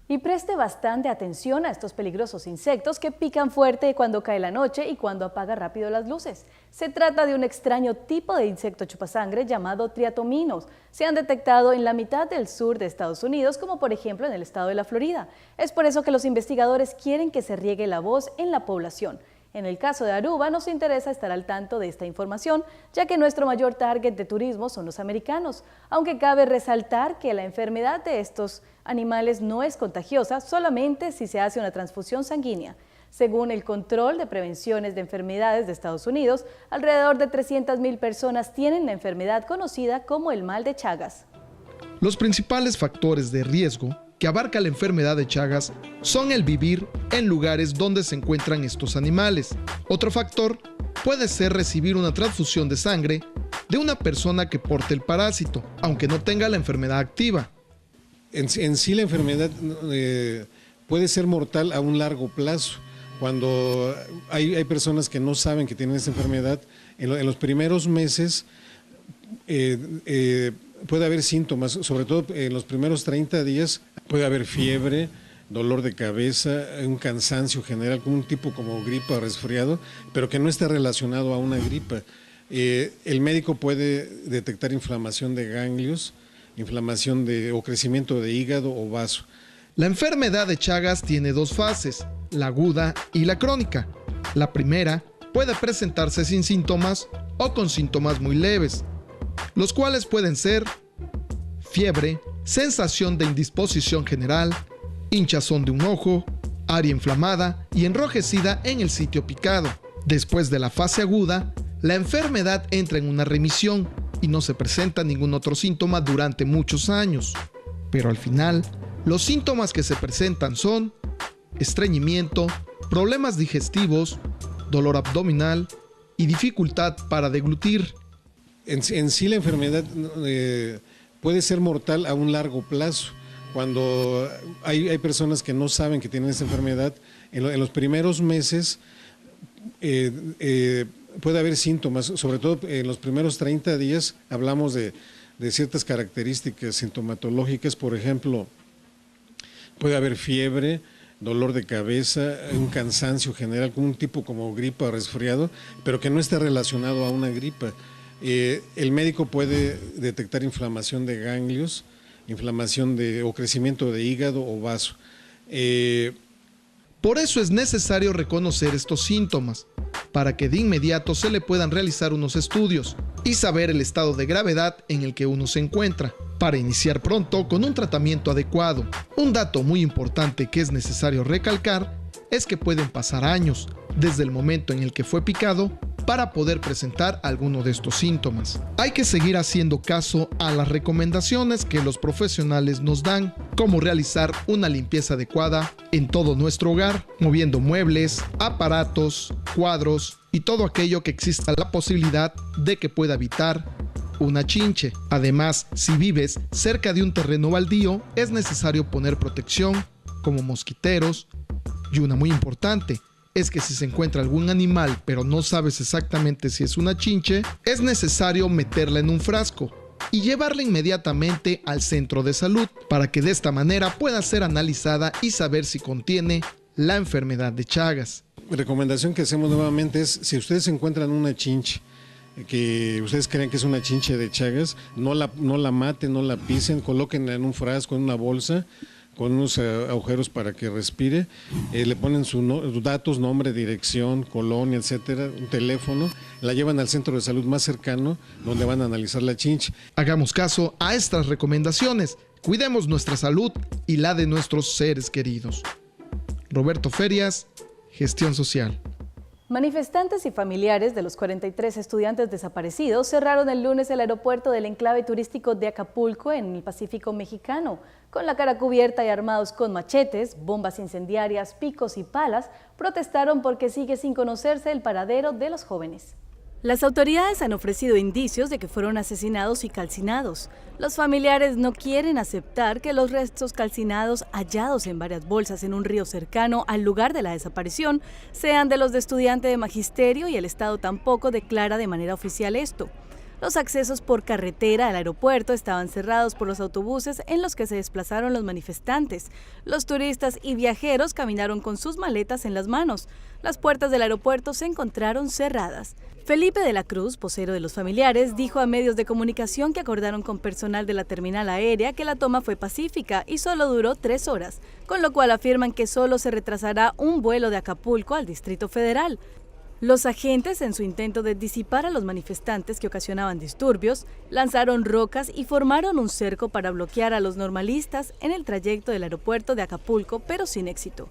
Y preste bastante atención a estos peligrosos insectos que pican fuerte cuando cae la noche y cuando apaga rápido las luces. Se trata de un extraño tipo de insecto chupasangre llamado triatominos. Se han detectado en la mitad del sur de Estados Unidos, como por ejemplo en el estado de la Florida. Es por eso que los investigadores quieren que se riegue la voz en la población. En el caso de Aruba nos interesa estar al tanto de esta información, ya que nuestro mayor target de turismo son los americanos, aunque cabe resaltar que la enfermedad de estos animales no es contagiosa solamente si se hace una transfusión sanguínea. Según el Control de Prevenciones de Enfermedades de Estados Unidos, alrededor de 300.000 personas tienen la enfermedad conocida como el mal de Chagas. Los principales factores de riesgo que abarca la enfermedad de Chagas son el vivir en lugares donde se encuentran estos animales. Otro factor puede ser recibir una transfusión de sangre de una persona que porte el parásito, aunque no tenga la enfermedad activa. En sí la enfermedad puede ser mortal a un largo plazo. Cuando hay personas que no saben que tienen esa enfermedad, en los primeros meses puede haber síntomas, sobre todo en los primeros 30 días puede haber fiebre, dolor de cabeza, un cansancio general, como un tipo como gripa o resfriado, pero que no esté relacionado a una gripa. El médico puede detectar inflamación de ganglios, inflamación o crecimiento de hígado o vaso. La enfermedad de Chagas tiene dos fases, la aguda y la crónica. La primera puede presentarse sin síntomas o con síntomas muy leves, los cuales pueden ser fiebre, sensación de indisposición general, hinchazón de un ojo, área inflamada y enrojecida en el sitio picado. Después de la fase aguda, la enfermedad entra en una remisión y no se presenta ningún otro síntoma durante muchos años. Pero al final, los síntomas que se presentan son estreñimiento, problemas digestivos, dolor abdominal y dificultad para deglutir. En sí la enfermedad puede ser mortal a un largo plazo. Cuando hay personas que no saben que tienen esa enfermedad, en los primeros meses puede haber síntomas, sobre todo en los primeros 30 días hablamos de ciertas características sintomatológicas, por ejemplo, puede haber fiebre, dolor de cabeza, un cansancio general, como un tipo como gripa o resfriado, pero que no esté relacionado a una gripa. El médico puede detectar inflamación de ganglios, inflamación o crecimiento de hígado o vaso. Por eso es necesario reconocer estos síntomas, para que de inmediato se le puedan realizar unos estudios y saber el estado de gravedad en el que uno se encuentra, para iniciar pronto con un tratamiento adecuado. Un dato muy importante que es necesario recalcar es que pueden pasar años desde el momento en el que fue picado para poder presentar alguno de estos síntomas. Hay que seguir haciendo caso a las recomendaciones que los profesionales nos dan, como realizar una limpieza adecuada en todo nuestro hogar, moviendo muebles, aparatos, cuadros y todo aquello que exista la posibilidad de que pueda evitar una chinche. Además, si vives cerca de un terreno baldío, es necesario poner protección como mosquiteros, y una muy importante es que si se encuentra algún animal pero no sabes exactamente si es una chinche, es necesario meterla en un frasco y llevarla inmediatamente al centro de salud para que de esta manera pueda ser analizada y saber si contiene la enfermedad de Chagas. La recomendación que hacemos nuevamente es, si ustedes encuentran una chinche que ustedes creen que es una chinche de Chagas, no la maten, no la pisen, colóquenla en un frasco, en una bolsa, con unos agujeros para que respire, le ponen sus datos, nombre, dirección, colonia, etcétera, un teléfono, la llevan al centro de salud más cercano donde van a analizar la chinche. Hagamos caso a estas recomendaciones, cuidemos nuestra salud y la de nuestros seres queridos. Roberto Ferias, Gestión Social. Manifestantes y familiares de los 43 estudiantes desaparecidos cerraron el lunes el aeropuerto del enclave turístico de Acapulco en el Pacífico mexicano. Con la cara cubierta y armados con machetes, bombas incendiarias, picos y palas, protestaron porque sigue sin conocerse el paradero de los jóvenes. Las autoridades han ofrecido indicios de que fueron asesinados y calcinados. Los familiares no quieren aceptar que los restos calcinados hallados en varias bolsas en un río cercano al lugar de la desaparición sean de los de estudiante de magisterio y el Estado tampoco declara de manera oficial esto. Los accesos por carretera al aeropuerto estaban cerrados por los autobuses en los que se desplazaron los manifestantes. Los turistas y viajeros caminaron con sus maletas en las manos. Las puertas del aeropuerto se encontraron cerradas. Felipe de la Cruz, vocero de los familiares, dijo a medios de comunicación que acordaron con personal de la terminal aérea que la toma fue pacífica y solo duró 3 horas, con lo cual afirman que solo se retrasará un vuelo de Acapulco al Distrito Federal. Los agentes, en su intento de disipar a los manifestantes que ocasionaban disturbios, lanzaron rocas y formaron un cerco para bloquear a los normalistas en el trayecto del aeropuerto de Acapulco, pero sin éxito.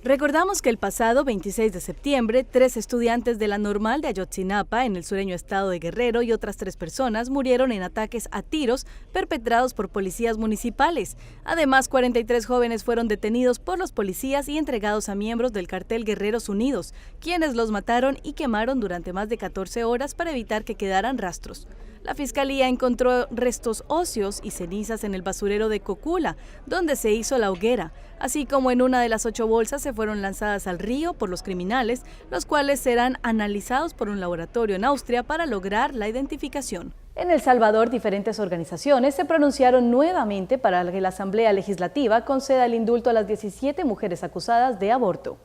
Recordamos que el pasado 26 de septiembre, 3 estudiantes de la Normal de Ayotzinapa, en el sureño estado de Guerrero, y otras 3 personas murieron en ataques a tiros perpetrados por policías municipales. Además, 43 jóvenes fueron detenidos por los policías y entregados a miembros del cartel Guerreros Unidos, quienes los mataron y quemaron durante más de 14 horas para evitar que quedaran rastros. La Fiscalía encontró restos óseos y cenizas en el basurero de Cocula, donde se hizo la hoguera, así como en una de las 8 bolsas se fueron lanzadas al río por los criminales, los cuales serán analizados por un laboratorio en Austria para lograr la identificación. En El Salvador, diferentes organizaciones se pronunciaron nuevamente para que la Asamblea Legislativa conceda el indulto a las 17 mujeres acusadas de aborto.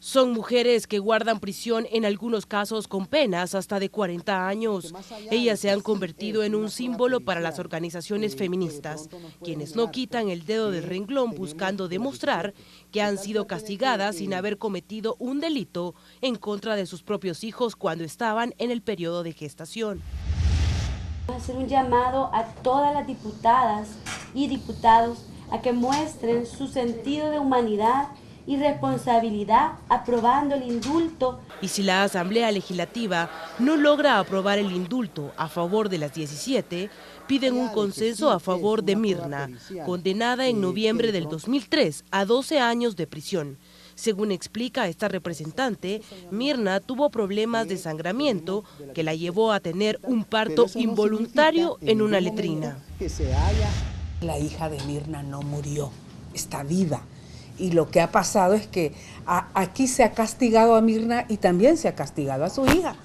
Son mujeres que guardan prisión en algunos casos con penas hasta de 40 años. Ellas se han convertido en un símbolo para las organizaciones feministas, quienes no quitan el dedo del renglón buscando demostrar que han sido castigadas sin haber cometido un delito en contra de sus propios hijos cuando estaban en el periodo de gestación. Hacer un llamado a todas las diputadas y diputados a que muestren su sentido de humanidad y responsabilidad aprobando el indulto. Y si la Asamblea Legislativa no logra aprobar el indulto a favor de las 17, piden un consenso a favor de Mirna, condenada en noviembre del 2003 a 12 años de prisión. Según explica esta representante, Mirna tuvo problemas de sangramiento que la llevó a tener un parto involuntario en una letrina. La hija de Mirna no murió, está viva. Y lo que ha pasado es que aquí se ha castigado a Mirna y también se ha castigado a su hija.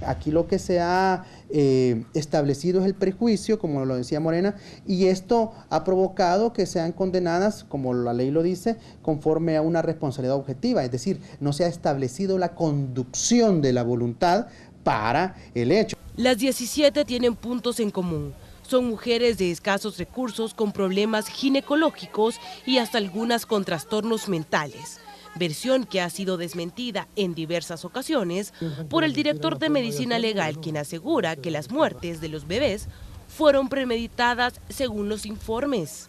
Aquí lo que se ha establecido es el prejuicio, como lo decía Morena, y esto ha provocado que sean condenadas, como la ley lo dice, conforme a una responsabilidad objetiva, es decir, no se ha establecido la conducción de la voluntad para el hecho. Las 17 tienen puntos en común. Son mujeres de escasos recursos con problemas ginecológicos y hasta algunas con trastornos mentales, versión que ha sido desmentida en diversas ocasiones por el director de Medicina Legal, quien asegura que las muertes de los bebés fueron premeditadas según los informes.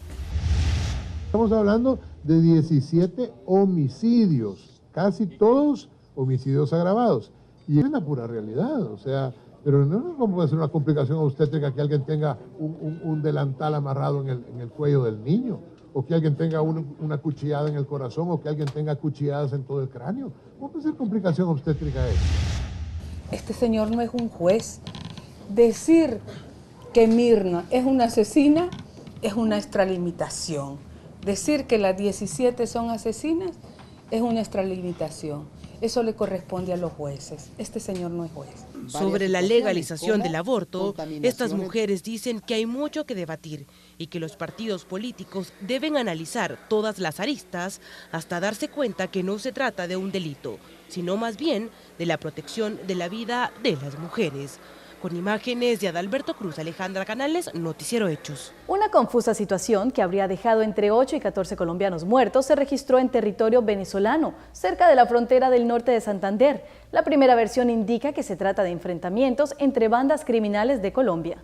Estamos hablando de 17 homicidios, casi todos homicidios agravados, y es una pura realidad, o sea... Pero no puede ser una complicación obstétrica que alguien tenga un delantal amarrado en el cuello del niño, o que alguien tenga una cuchillada en el corazón, o que alguien tenga cuchilladas en todo el cráneo. ¿Cómo puede ser complicación obstétrica eso? Este señor no es un juez. Decir que Mirna es una asesina es una extralimitación. Decir que las 17 son asesinas es una extralimitación. Eso le corresponde a los jueces. Este señor no es juez. Sobre la legalización del aborto, estas mujeres dicen que hay mucho que debatir y que los partidos políticos deben analizar todas las aristas hasta darse cuenta que no se trata de un delito, sino más bien de la protección de la vida de las mujeres. Con imágenes de Adalberto Cruz, Alejandra Canales, Noticiero Hechos. Una confusa situación que habría dejado entre 8 y 14 colombianos muertos se registró en territorio venezolano, cerca de la frontera del norte de Santander. La primera versión indica que se trata de enfrentamientos entre bandas criminales de Colombia.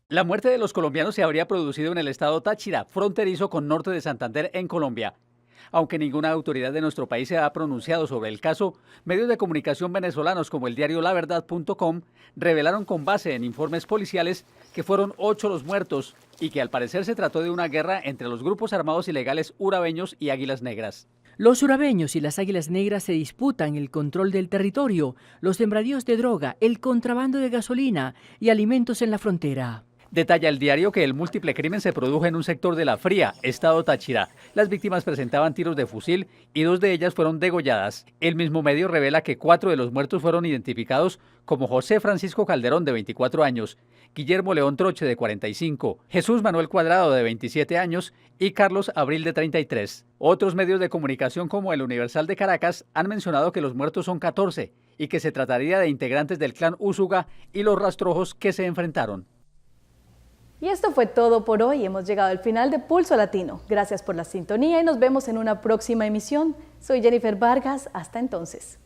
La muerte de los colombianos se habría producido en el estado Táchira, fronterizo con norte de Santander en Colombia. Aunque ninguna autoridad de nuestro país se ha pronunciado sobre el caso, medios de comunicación venezolanos como el diario laverdad.com revelaron con base en informes policiales que fueron 8 los muertos y que al parecer se trató de una guerra entre los grupos armados ilegales urabeños y Águilas Negras. Los urabeños y las Águilas Negras se disputan el control del territorio, los sembradíos de droga, el contrabando de gasolina y alimentos en la frontera. Detalla el diario que el múltiple crimen se produjo en un sector de La Fría, estado Táchira. Las víctimas presentaban tiros de fusil y 2 de ellas fueron degolladas. El mismo medio revela que 4 de los muertos fueron identificados como José Francisco Calderón, de 24 años, Guillermo León Troche, de 45, Jesús Manuel Cuadrado, de 27 años y Carlos Abril, de 33. Otros medios de comunicación como el Universal de Caracas han mencionado que los muertos son 14 y que se trataría de integrantes del clan Úsuga y los rastrojos que se enfrentaron. Y esto fue todo por hoy. Hemos llegado al final de Pulso Latino. Gracias por la sintonía y nos vemos en una próxima emisión. Soy Jennifer Vargas. Hasta entonces.